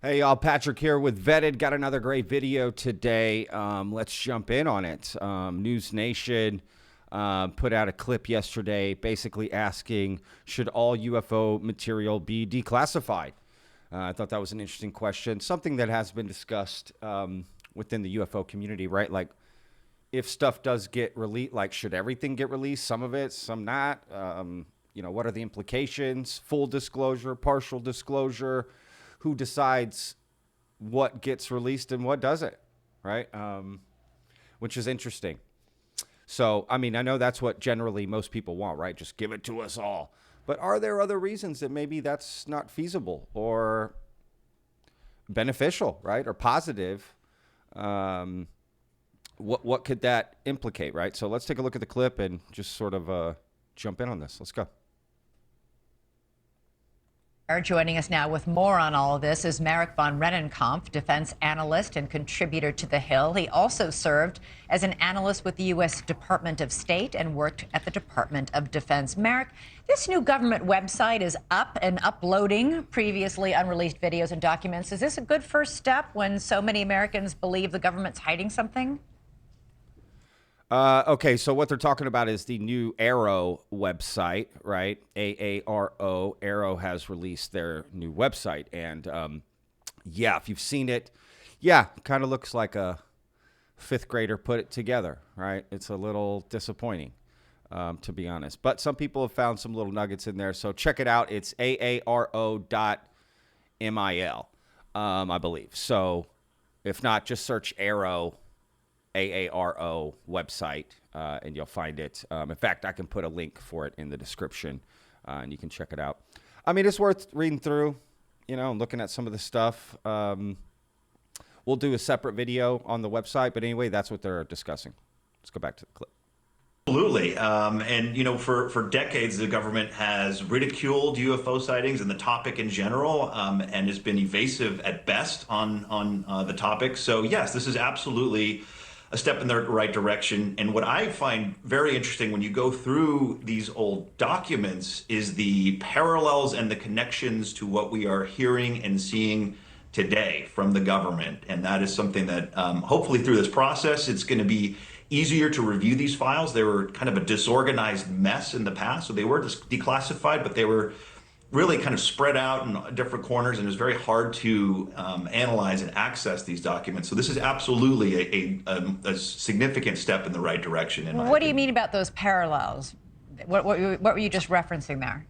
Hey y'all, Patrick here with Vetted. Got another great video today. Let's jump in on it. Newsnation put out a clip yesterday basically asking, should all UFO material be declassified? I thought that was an interesting question. Something that has been discussed within the UFO community, right? Like, if stuff does get released, like, should everything get released? Some of it, some not. What are the implications? Full disclosure, partial disclosure? Who decides what gets released and what doesn't, right? Which is interesting. So, I mean, I know that's what generally most people want, right? Just give it to us all. But are there other reasons that maybe that's not feasible or beneficial, right? Or positive? What could that implicate, right? So let's take a look at the clip and just sort of jump in on this. Let's go. Joining us now with more on all of this is Merrick Von Renen, defense analyst and contributor to The Hill. He also served as an analyst with the U.S. Department of State and worked at the Department of Defense. Merrick, this new government website is up and uploading previously unreleased videos and documents. Is this a good first step when so many Americans believe the government's hiding something? Okay, so what they're talking about is the new Arrow website, right? AARO. Arrow has released their new website. And yeah, if you've seen it, yeah, kind of looks like a fifth grader put it together, right? It's a little disappointing, to be honest. But some people have found some little nuggets in there. So check it out. It's aaro.mil, I believe. So if not, just search Arrow. AARO website, and you'll find it. In fact, I can put a link for it in the description, and you can check it out. I mean, it's worth reading through, and looking at some of the stuff. We'll do a separate video on the website, but anyway, that's what they're discussing. Let's go back to the clip. Absolutely. And for decades, the government has ridiculed UFO sightings and the topic in general, and has been evasive at best on the topic. So, yes, this is absolutely a step in the right direction. And what I find very interesting when you go through these old documents is the parallels and the connections to what we are hearing and seeing today from the government. And that is something that hopefully through this process, it's going to be easier to review these files. They were kind of a disorganized mess in the past. So they were declassified, but they were really kind of spread out in different corners, and it was very hard to analyze and access these documents. So this is absolutely a significant step in the right direction. What do you mean about those parallels? What were you just referencing there?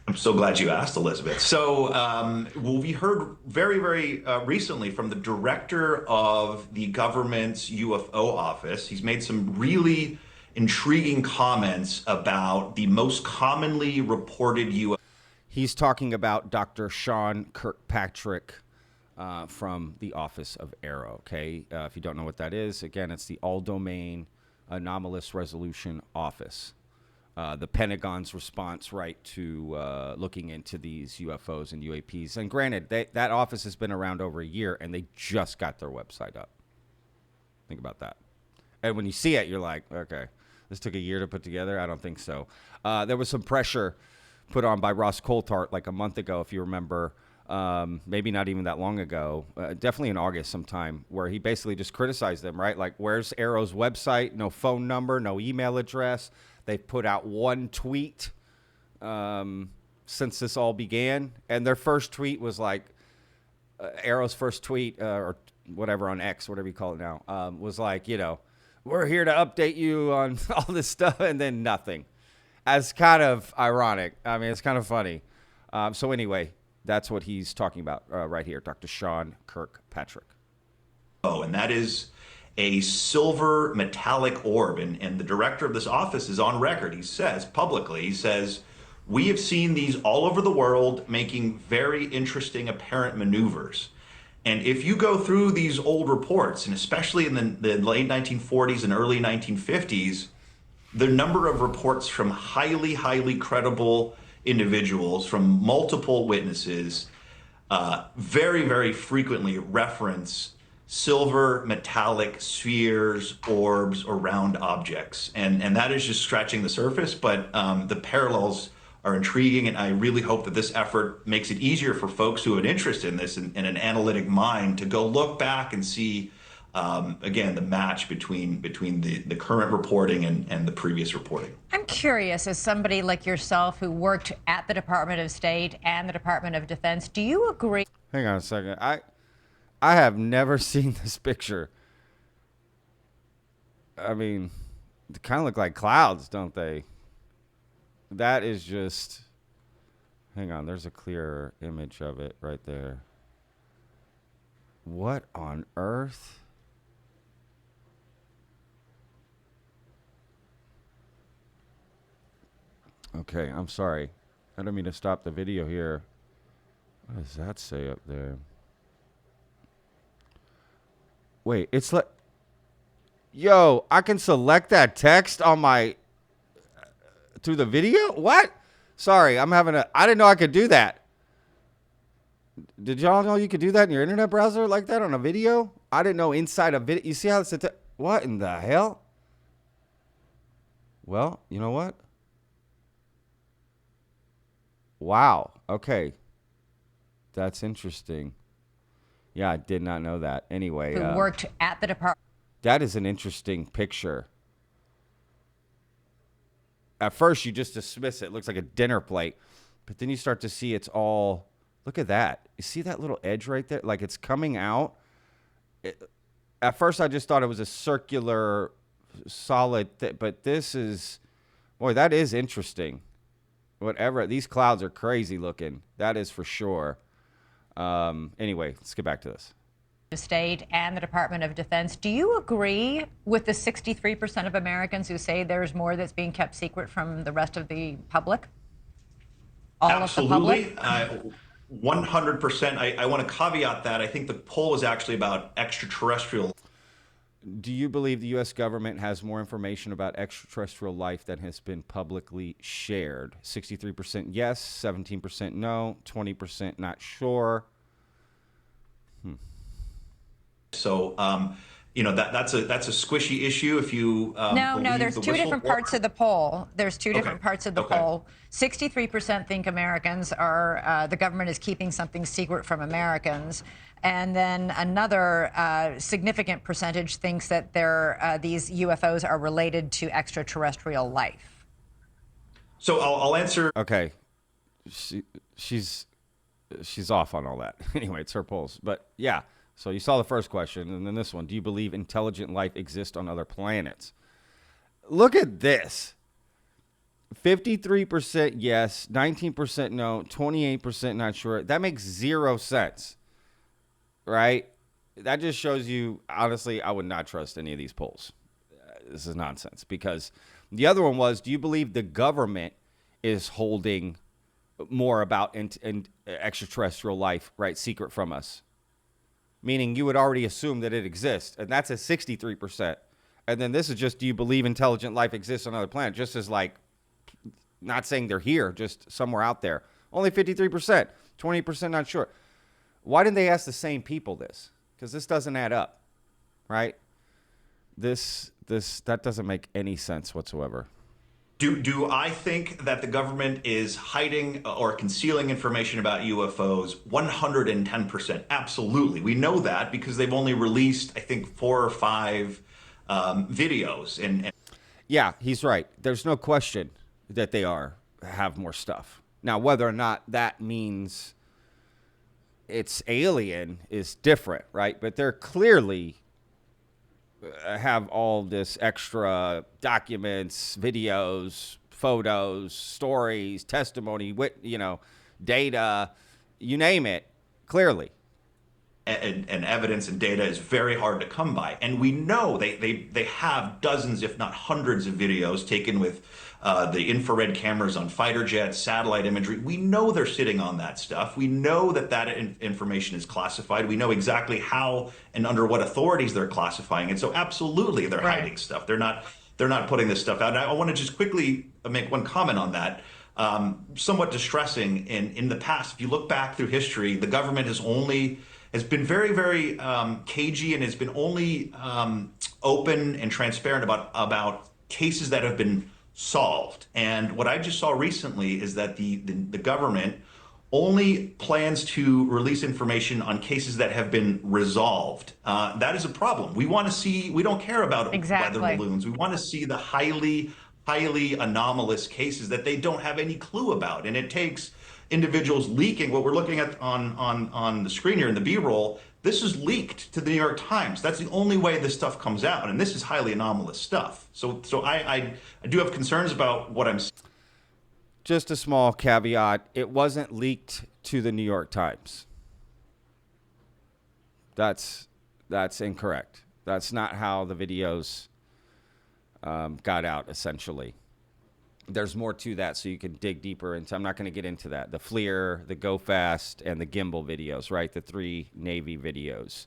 I'm so glad you asked, Elizabeth. So we heard very, very recently from the director of the government's UFO office. He's made some really intriguing comments about the most commonly reported UFO. He's talking about Dr. Sean Kirkpatrick from the Office of Arrow, okay? If you don't know what that is, again, it's the All-Domain Anomalous Resolution Office. The Pentagon's response, right, to looking into these UFOs and UAPs. And granted, that office has been around over a year, and they just got their website up. Think about that. And when you see it, you're like, okay, this took a year to put together? I don't think so. There was some pressure put on by Ross Coulthart like a month ago, if you remember, maybe not even that long ago, definitely in August sometime, where he basically just criticized them, right? Like, where's Arrow's website? No phone number, no email address. They've put out one tweet since this all began, and their first tweet was like, Arrow's first tweet, or whatever on X, whatever you call it now, was like, we're here to update you on all this stuff, and then nothing. As kind of ironic. I mean, it's kind of funny. So anyway, that's what he's talking about right here, Dr. Sean Kirkpatrick. Oh, and that is a silver metallic orb. And the director of this office is on record. He says publicly, he says, we have seen these all over the world making very interesting apparent maneuvers. And if you go through these old reports, and especially in the late 1940s and early 1950s, the number of reports from highly, highly credible individuals, from multiple witnesses, very, very frequently reference silver metallic spheres, orbs, or round objects. And that is just scratching the surface, but the parallels are intriguing, and I really hope that this effort makes it easier for folks who have an interest in this and an analytic mind to go look back and see, again, the match between the current reporting and the previous reporting. I'm curious, as somebody like yourself who worked at the Department of State and the Department of Defense, do you agree? Hang on a second. I have never seen this picture. I mean, they kind of look like clouds, don't they? That is just... Hang on, there's a clearer image of it right there. What on earth? Okay, I'm sorry. I don't mean to stop the video here. What does that say up there? Wait, it's like... Yo, I can select that text on my... through the video? What? Sorry, I'm having a... I didn't know I could do that. Did y'all know you could do that in your internet browser like that on a video? I didn't know inside a video... You see how it's... What in the hell? Well, you know what? Wow. Okay. That's interesting. Yeah, I did not know that. Anyway. Who worked at the department. That is an interesting picture. At first, you just dismiss it. It looks like a dinner plate. But then you start to see it's all... Look at that. You see that little edge right there? Like it's coming out. At first, I just thought it was a circular, solid... but this is... Boy, that is interesting. Whatever. These clouds are crazy looking. That is for sure. Anyway, let's get back to this. State and the Department of Defense. Do you agree with the 63% of Americans who say there's more that's being kept secret from the rest of the public? Absolutely. 100%. I want to caveat that. I think the poll is actually about extraterrestrial. Do you believe the U.S. government has more information about extraterrestrial life than has been publicly shared? 63% yes, 17% no, 20% not sure. So, that's a squishy issue. If you no, there's two different parts of the poll. There's two different parts of the poll. 63% think Americans are the government is keeping something secret from Americans, and then another significant percentage thinks that these UFOs are related to extraterrestrial life. So I'll answer. Okay, she's off on all that. Anyway, it's her polls, but yeah. So you saw the first question, and then this one. Do you believe intelligent life exists on other planets? Look at this. 53% yes, 19% no, 28% not sure. That makes 0 sense, right? That just shows you, honestly, I would not trust any of these polls. This is nonsense. Because the other one was, do you believe the government is holding more about extraterrestrial life, right, secret from us? Meaning you would already assume that it exists. And that's a 63%. And then this is just, do you believe intelligent life exists on other planets? Just as like, not saying they're here, just somewhere out there. Only 53%, 20% not sure. Why didn't they ask the same people this? Because this doesn't add up, right? That doesn't make any sense whatsoever. Do I think that the government is hiding or concealing information about UFOs? 110%. Absolutely. We know that because they've only released, I think, 4 or 5 videos. And yeah, he's right. There's no question that they have more stuff. Now, whether or not that means it's alien is different, right? But they're clearly have all this extra documents, videos, photos, stories, testimony, data, you name it, clearly. And evidence and data is very hard to come by. And we know they have dozens, if not hundreds of videos taken with the infrared cameras on fighter jets, satellite imagery. We know they're sitting on that stuff. We know that information is classified. We know exactly how and under what authorities they're classifying it. So absolutely they're hiding stuff. They're not putting this stuff out. And I want to just quickly make one comment on that. Somewhat distressing in the past. If you look back through history, the government has been very, very cagey and has been only open and transparent about cases that have been solved. And what I just saw recently is that the government only plans to release information on cases that have been resolved. That is a problem. We want to see, we don't care about weather Exactly. balloons. We want to see the highly anomalous cases that they don't have any clue about. And it takes individuals leaking what we're looking at on the screen here in the B-roll. This is leaked to the New York Times. That's the only way this stuff comes out. And this is highly anomalous stuff. So I do have concerns about what I'm seeing. Just a small caveat. It wasn't leaked to the New York Times. That's incorrect. That's not how the videos got out, essentially. There's more to that, so you can dig deeper into. I'm not going to get into that. The FLIR, the Go Fast, and the Gimbal videos, right? The 3 Navy videos.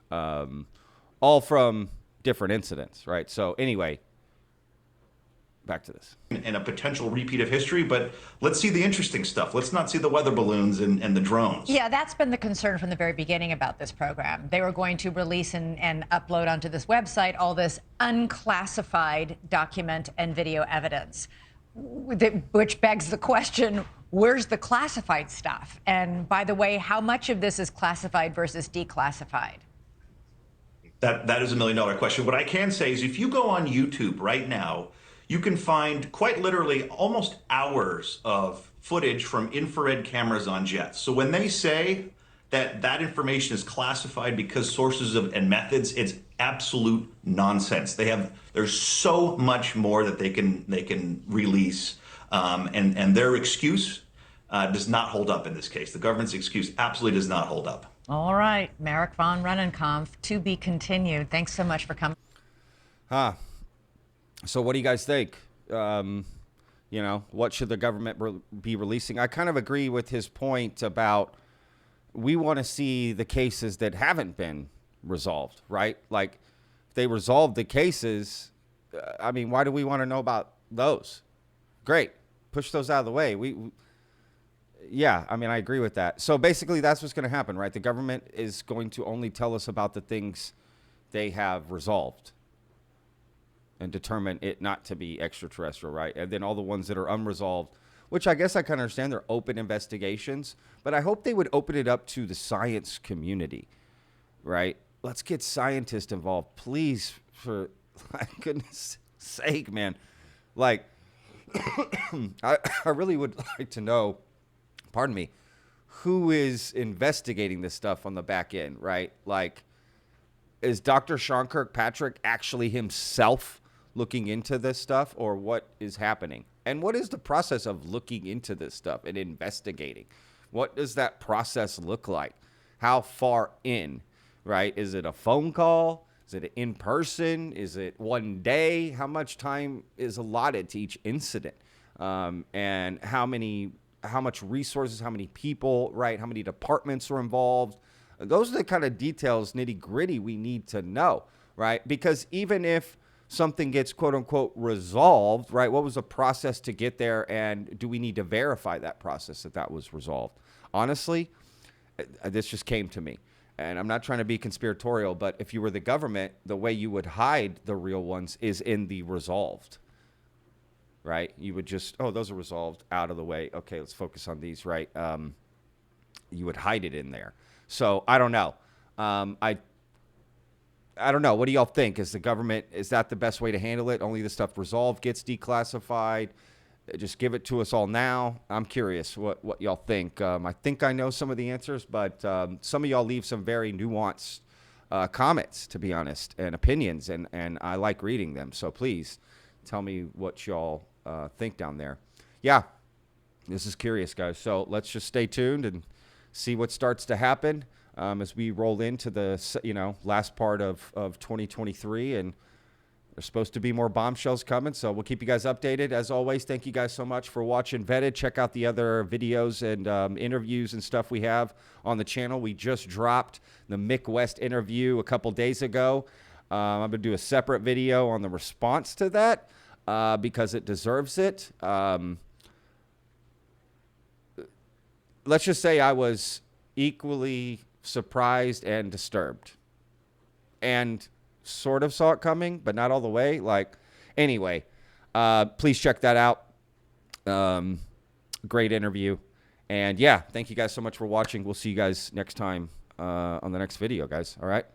All from different incidents, right? So anyway, back to this. And a potential repeat of history, but let's see the interesting stuff. Let's not see the weather balloons and the drones. Yeah, that's been the concern from the very beginning about this program. They were going to release and upload onto this website all this unclassified document and video evidence, which begs the question, where's the classified stuff? And by the way, how much of this is classified versus declassified? That is $1 million question. What I can say is if you go on YouTube right now, you can find quite literally almost hours of footage from infrared cameras on jets. So when they say that information is classified because sources and methods, it's absolute nonsense. There's so much more that they can release, and their excuse does not hold up in this case. The government's excuse absolutely does not hold up. All right, Merrick Von Renen, to be continued. Thanks so much for coming. So what do you guys think? What should the government be releasing? I kind of agree with his point about we want to see the cases that haven't been resolved, right? Like, if they resolved the cases, why do we want to know about those? Great. Push those out of the way. I agree with that. So basically that's what's going to happen, right? The government is going to only tell us about the things they have resolved and determine it not to be extraterrestrial, right? And then all the ones that are unresolved, which I guess I kind of understand, they're open investigations, but I hope they would open it up to the science community, right? Let's get scientists involved, please, for my goodness sake, man. Like, I really would like to know, pardon me, who is investigating this stuff on the back end, right? Like, is Dr. Sean Kirkpatrick actually himself looking into this stuff, or what is happening? And what is the process of looking into this stuff and investigating? What does that process look like? How far in, right? Is it a phone call? Is it in person? Is it one day? How much time is allotted to each incident? And how much resources, how many people, right? How many departments are involved? Those are the kind of details, nitty gritty, we need to know, right? Because even if something gets quote unquote resolved, right? What was the process to get there? And do we need to verify that process that was resolved? Honestly, this just came to me. And I'm not trying to be conspiratorial, but if you were the government, the way you would hide the real ones is in the resolved, right? You would just, those are resolved, out of the way. Okay, let's focus on these, right? You would hide it in there. So I don't know. I don't know. What do y'all think? Is that the best way to handle it? Only the stuff resolved gets declassified? Just give it to us all now. I'm curious what y'all think. I think I know some of the answers, but some of y'all leave some very nuanced comments, to be honest, and opinions, and I like reading them. So please tell me what y'all think down there. Yeah, this is curious, guys. So let's just stay tuned and see what starts to happen as we roll into the last part of 2023, and there's supposed to be more bombshells coming, so we'll keep you guys updated. As always, thank you guys so much for watching Vetted. Check out the other videos and interviews and stuff we have on the channel. We just dropped the Mick West interview a couple days ago. I'm going to do a separate video on the response to that because it deserves it. Let's just say I was equally surprised and disturbed, and sort of saw it coming, but not all the way. Anyway, Please check that out. Great interview. And yeah, thank you guys so much for watching. We'll see you guys next time on the next video, guys. All right.